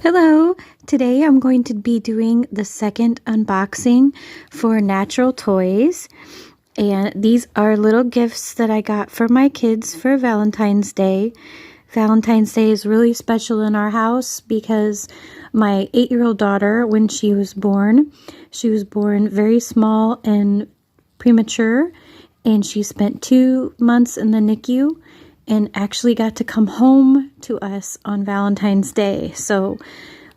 Hello! Today I'm going to be doing the second unboxing for Natural Toys. And these are little gifts that I got for my kids for Valentine's Day. Valentine's Day is really special in our house because my 8-year-old daughter, when she was born very small and premature. And she spent 2 months in the NICU and actually got to come home to us on Valentine's Day. So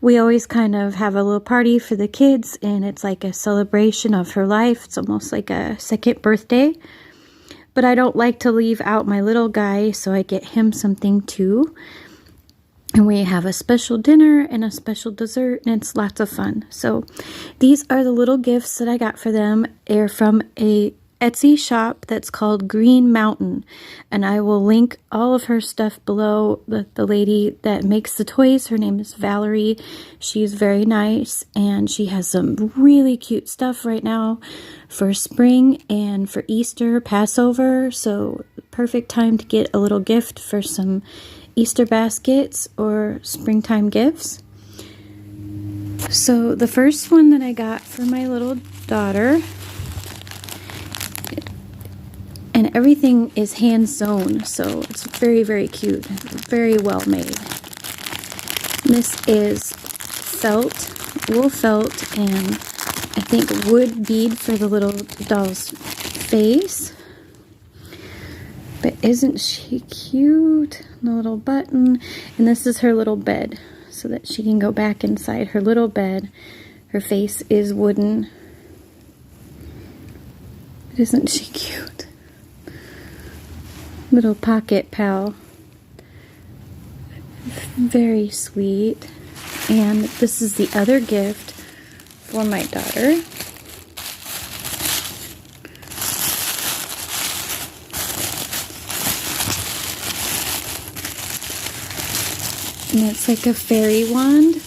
we always kind of have a little party for the kids, and it's like a celebration of her life. It's almost like a second birthday. But I don't like to leave out my little guy, so I get him something too. And we have a special dinner and a special dessert, and it's lots of fun. So these are the little gifts that I got for them. They're from a Etsy shop that's called Green Mountain, and I will link all of her stuff below. The lady that makes the toys, her name is Valerie. She's very nice, and she has some really cute stuff right now for spring and for Easter, Passover. So perfect time to get a little gift for some Easter baskets or springtime gifts. So the first one that I got for my little daughter, and everything is hand sewn, so it's very, very cute, very well made. This is felt, wool felt, and I think wood bead for the little doll's face. But isn't she cute? The little button. And this is her little bed, so that she can go back inside her little bed. Her face is wooden. But isn't she cute? Little pocket pal. Very sweet. And this is the other gift for my daughter. And it's like a fairy wand.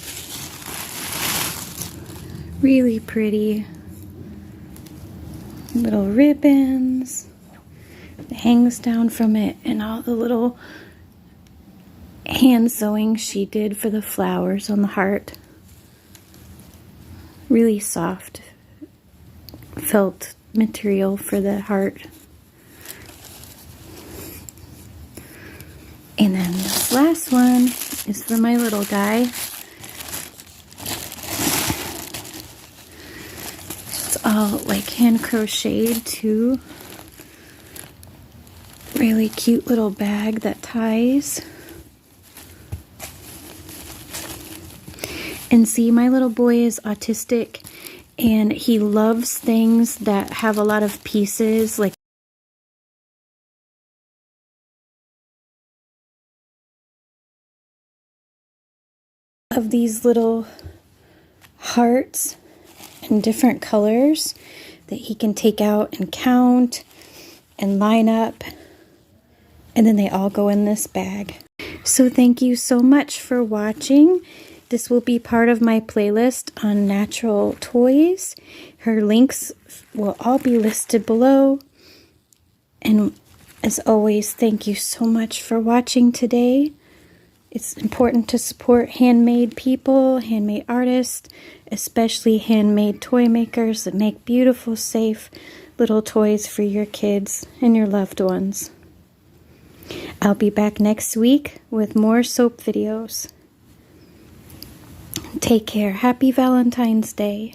Really pretty. Little ribbons. It hangs down from it, and all the little hand sewing she did for the flowers on the heart. Really soft felt material for the heart. And then this last one is for my little guy. It's all like hand crocheted too. Really cute little bag that ties. And see, my little boy is autistic, and he loves things that have a lot of pieces, like of these little hearts in different colors that he can take out and count and line up. And then they all go in this bag. So thank you so much for watching. This will be part of my playlist on Natural Toys. Her links will all be listed below. And as always, thank you so much for watching today. It's important to support handmade people, handmade artists, especially handmade toy makers that make beautiful, safe little toys for your kids and your loved ones. I'll be back next week with more soap videos. Take care. Happy Valentine's Day.